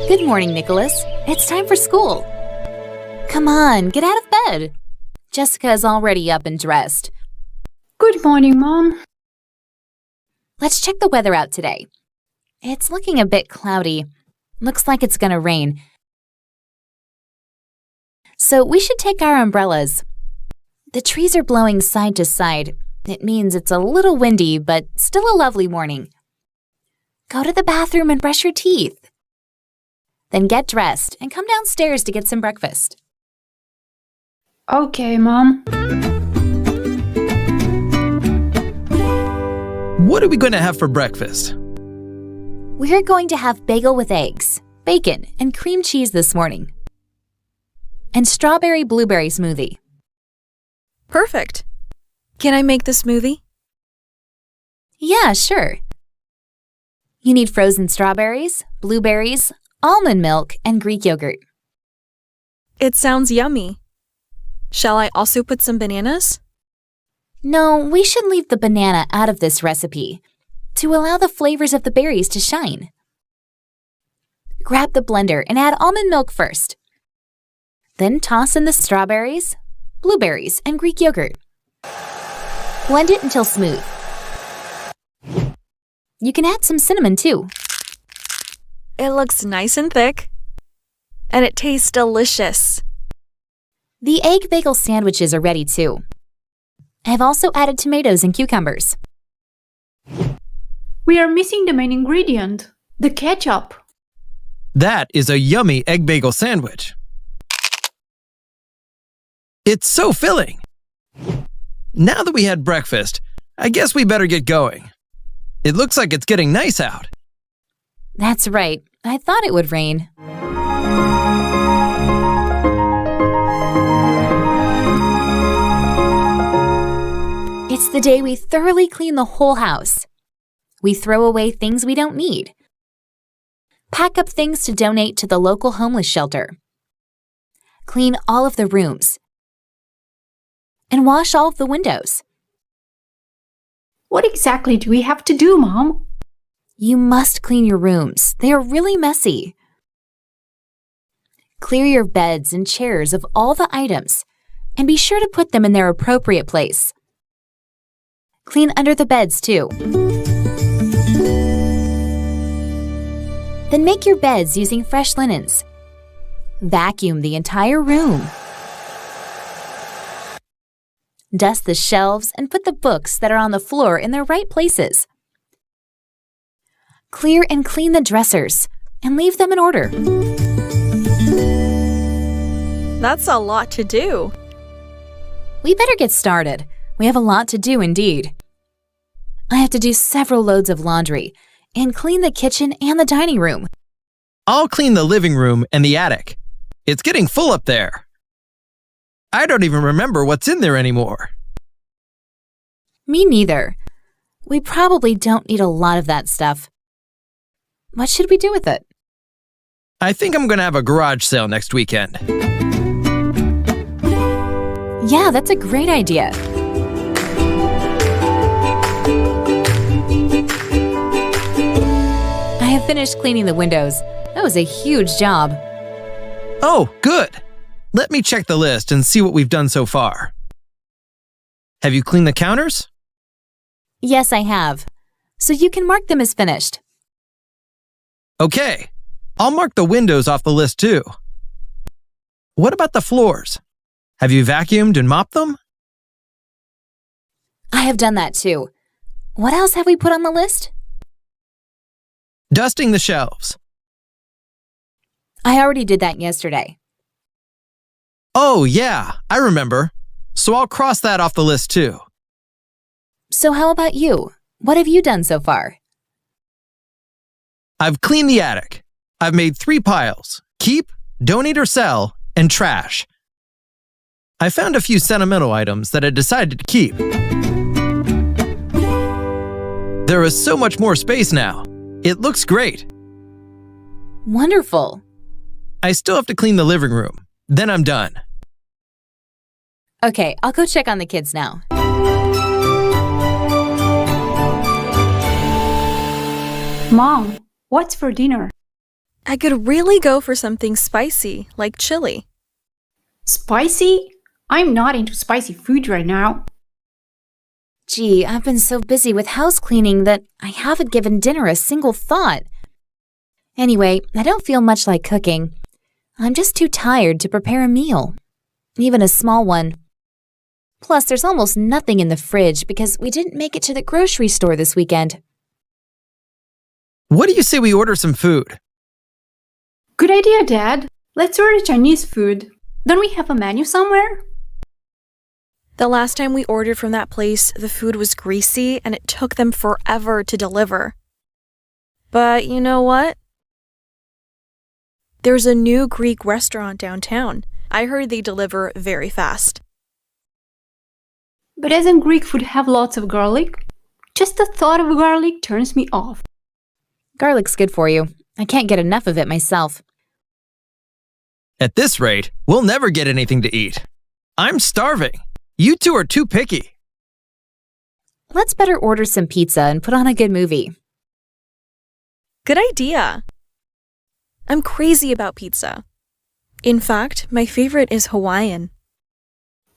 Good morning, Nicholas. It's time for school. Come on, get out of bed. Jessica is already up and dressed. Good morning, Mom. Let's check the weather out today. It's looking a bit cloudy. Looks like it's gonna rain. So we should take our umbrellas. The trees are blowing side to side. It means it's a little windy, but still a lovely morning. Go to the bathroom and brush your teeth. Then get dressed and come downstairs to get some breakfast. Okay, Mom. What are we going to have for breakfast? We're going to have bagel with eggs, bacon, and cream cheese this morning. And strawberry blueberry smoothie. Perfect. Can I make the smoothie? Yeah, sure. You need frozen strawberries, blueberries, almond milk, and Greek yogurt. It sounds yummy. Shall I also put some bananas? No, we should leave the banana out of this recipe to allow the flavors of the berries to shine. Grab the blender and add almond milk first. Then toss in the strawberries, blueberries, and Greek yogurt. Blend it until smooth. You can add some cinnamon too. It looks nice and thick, and it tastes delicious. The egg bagel sandwiches are ready too. I've also added tomatoes and cucumbers. We are missing the main ingredient, the ketchup. That is a yummy egg bagel sandwich. It's so filling. Now that we had breakfast, I guess we better get going. It looks like it's getting nice out. That's right. I thought it would rain. It's the day we thoroughly clean the whole house. We throw away things we don't need. Pack up things to donate to the local homeless shelter. Clean all of the rooms. And wash all of the windows. What exactly do we have to do, Mom? You must clean your rooms. They are really messy. Clear your beds and chairs of all the items, and be sure to put them in their appropriate place. Clean under the beds, too. Then make your beds using fresh linens. Vacuum the entire room. Dust the shelves and put the books that are on the floor in their right places. Clear and clean the dressers and leave them in order. That's a lot to do. We better get started. We have a lot to do indeed. I have to do several loads of laundry and clean the kitchen and the dining room. I'll clean the living room and the attic. It's getting full up there. I don't even remember what's in there anymore. Me neither. We probably don't need a lot of that stuff. What should we do with it? I think I'm going to have a garage sale next weekend. Yeah, that's a great idea. I have finished cleaning the windows. That was a huge job. Oh, good. Let me check the list and see what we've done so far. Have you cleaned the counters? Yes, I have. So you can mark them as finished. Okay. I'll mark the windows off the list too. What about the floors? Have you vacuumed and mopped them? I have done that too. What else have we put on the list? Dusting the shelves. I already did that yesterday. Oh, yeah, I remember. So I'll cross that off the list too. So how about you? What have you done so far? I've cleaned the attic. I've made 3 piles: keep, donate or sell, and trash. I found a few sentimental items that I decided to keep. There is so much more space now. It looks great. Wonderful. I still have to clean the living room. Then I'm done. Okay, I'll go check on the kids now. Mom, what's for dinner? I could really go for something spicy, like chili. Spicy? I'm not into spicy food right now. Gee, I've been so busy with house cleaning that I haven't given dinner a single thought. Anyway, I don't feel much like cooking. I'm just too tired to prepare a meal, even a small one. Plus, there's almost nothing in the fridge because we didn't make it to the grocery store this weekend. What do you say we order some food? Good idea, Dad. Let's order Chinese food. Don't we have a menu somewhere? The last time we ordered from that place, the food was greasy and it took them forever to deliver. But you know what? There's a new Greek restaurant downtown. I heard they deliver very fast. But doesn't Greek food have lots of garlic? Just the thought of garlic turns me off. Garlic's good for you. I can't get enough of it myself. At this rate, we'll never get anything to eat. I'm starving. You two are too picky. Let's better order some pizza and put on a good movie. Good idea. I'm crazy about pizza. In fact, my favorite is Hawaiian.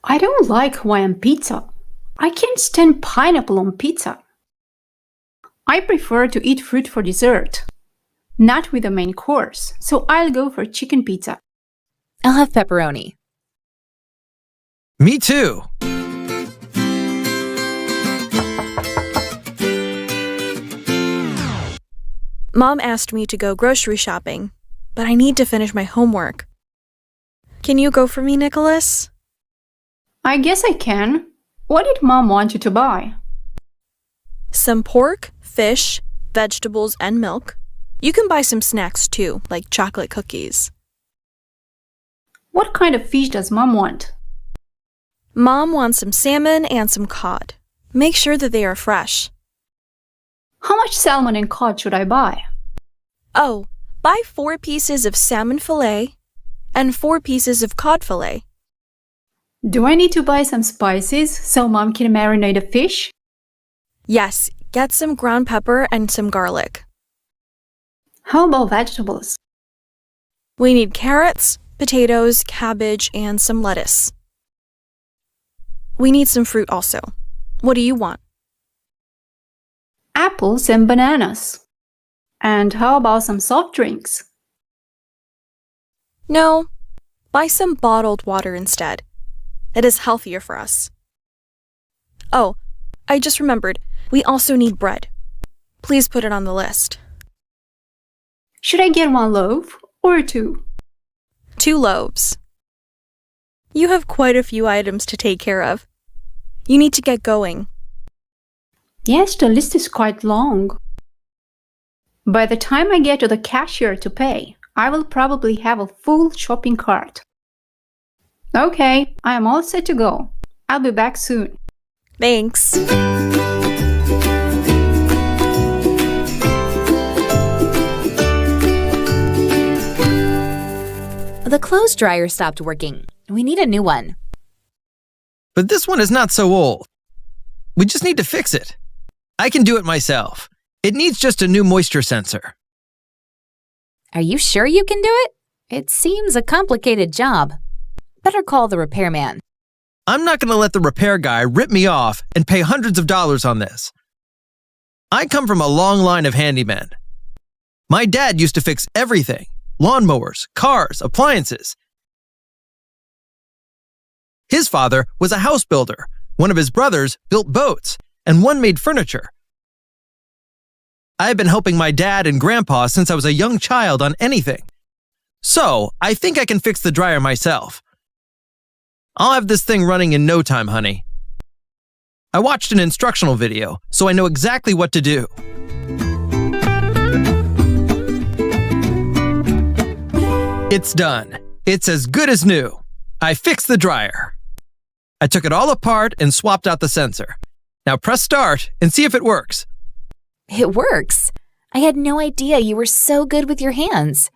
I don't like Hawaiian pizza. I can't stand pineapple on pizza. I prefer to eat fruit for dessert, not with the main course, so I'll go for chicken pizza. I'll have pepperoni. Me too. Mom asked me to go grocery shopping, but I need to finish my homework. Can you go for me, Nicholas? I guess I can. What did Mom want you to buy? Some pork, fish, vegetables, and milk. You can buy some snacks too, like chocolate cookies. What kind of fish does Mom want? Mom wants some salmon and some cod. Make sure that they are fresh. How much salmon and cod should I buy? Oh, buy 4 pieces of salmon fillet and 4 pieces of cod fillet. Do I need to buy some spices so Mom can marinate the fish? Yes, get some ground pepper and some garlic. How about vegetables? We need carrots, potatoes, cabbage, and some lettuce. We need some fruit also. What do you want? Apples and bananas. And how about some soft drinks? No, buy some bottled water instead. It is healthier for us. Oh, I just remembered, we also need bread. Please put it on the list. Should I get 1 loaf or 2? 2 loaves. You have quite a few items to take care of. You need to get going. Yes, the list is quite long. By the time I get to the cashier to pay, I will probably have a full shopping cart. Okay, I am all set to go. I'll be back soon. Thanks. The clothes dryer stopped working. We need a new one. But this one is not so old. We just need to fix it. I can do it myself. It needs just a new moisture sensor. Are you sure you can do it? It seems a complicated job. Better call the repairman. I'm not going to let the repair guy rip me off and pay hundreds of dollars on this. I come from a long line of handymen. My dad used to fix everything: lawnmowers, cars, appliances. His father was a house builder. One of his brothers built boats, and one made furniture. I've been helping my dad and grandpa since I was a young child on anything. So, I think I can fix the dryer myself. I'll have this thing running in no time, honey. I watched an instructional video, so I know exactly what to do. It's done. It's as good as new. I fixed the dryer. I took it all apart and swapped out the sensor. Now press start and see if it works. It works. I had no idea you were so good with your hands.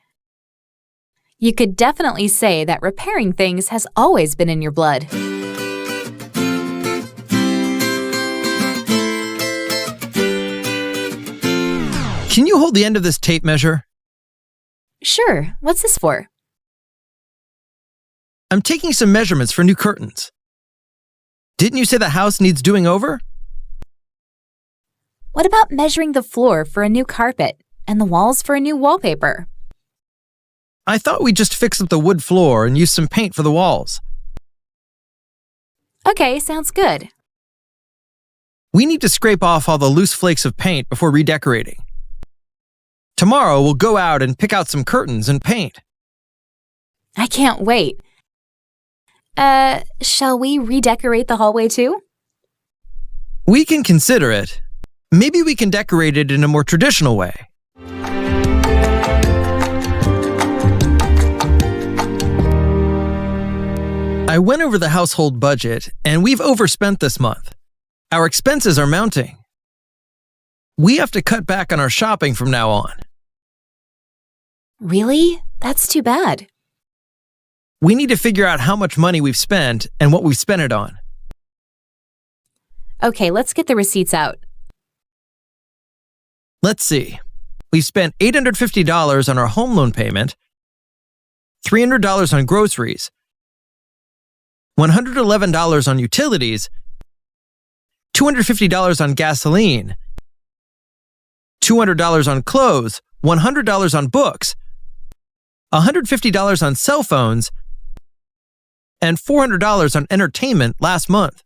You could definitely say that repairing things has always been in your blood. Can you hold the end of this tape measure? Sure, what's this for? I'm taking some measurements for new curtains. Didn't you say the house needs doing over? What about measuring the floor for a new carpet and the walls for a new wallpaper? I thought we'd just fix up the wood floor and use some paint for the walls. Okay, sounds good. We need to scrape off all the loose flakes of paint before redecorating. Tomorrow, we'll go out and pick out some curtains and paint. I can't wait. Shall we redecorate the hallway too? We can consider it. Maybe we can decorate it in a more traditional way. I went over the household budget, and we've overspent this month. Our expenses are mounting. We have to cut back on our shopping from now on. Really? That's too bad. We need to figure out how much money we've spent and what we've spent it on. Okay, let's get the receipts out. Let's see. We've spent $850 on our home loan payment, $300 on groceries, $111 on utilities, $250 on gasoline, $200 on clothes, $100 on books, $150 on cell phones, and $400 on entertainment last month.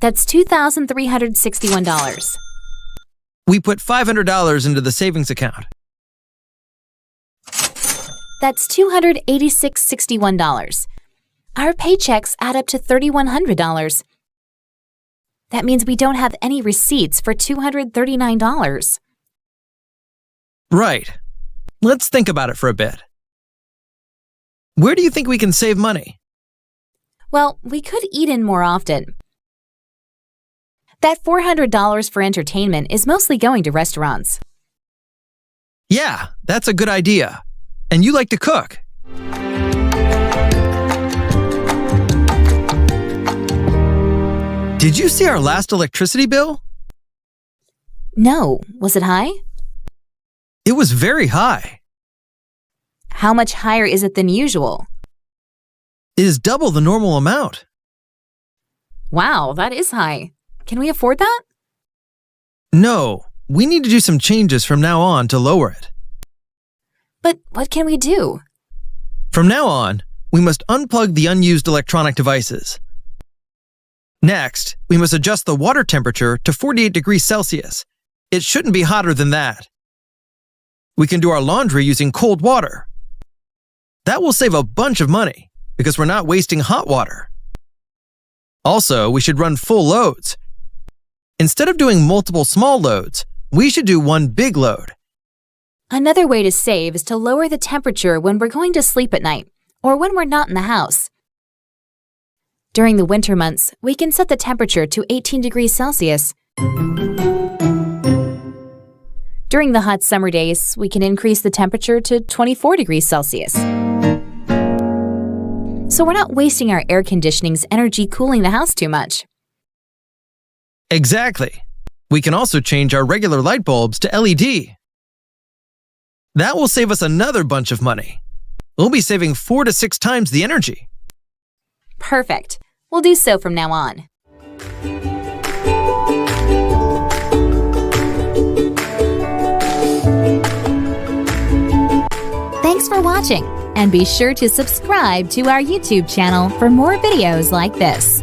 That's $2,361. We put $500 into the savings account. That's $286.61. Our paychecks add up to $3,100. That means we don't have any receipts for $239. Right. Let's think about it for a bit. Where do you think we can save money? Well, we could eat in more often. That $400 for entertainment is mostly going to restaurants. Yeah, that's a good idea. And you like to cook. Did you see our last electricity bill? No, was it high? It was very high. How much higher is it than usual? It is double the normal amount. Wow, that is high. Can we afford that? No, we need to do some changes from now on to lower it. But what can we do? From now on, we must unplug the unused electronic devices. Next, we must adjust the water temperature to 48 degrees Celsius. It shouldn't be hotter than that. We can do our laundry using cold water. That will save a bunch of money because we're not wasting hot water. Also, we should run full loads. Instead of doing multiple small loads, we should do one big load. Another way to save is to lower the temperature when we're going to sleep at night or when we're not in the house. During the winter months, we can set the temperature to 18 degrees Celsius. During the hot summer days, we can increase the temperature to 24 degrees Celsius. So we're not wasting our air conditioning's energy cooling the house too much. Exactly. We can also change our regular light bulbs to LED. That will save us another bunch of money. We'll be saving 4 to 6 times the energy. Perfect. We'll do so from now on. Thanks for watching, and be sure to subscribe to our YouTube channel for more videos like this.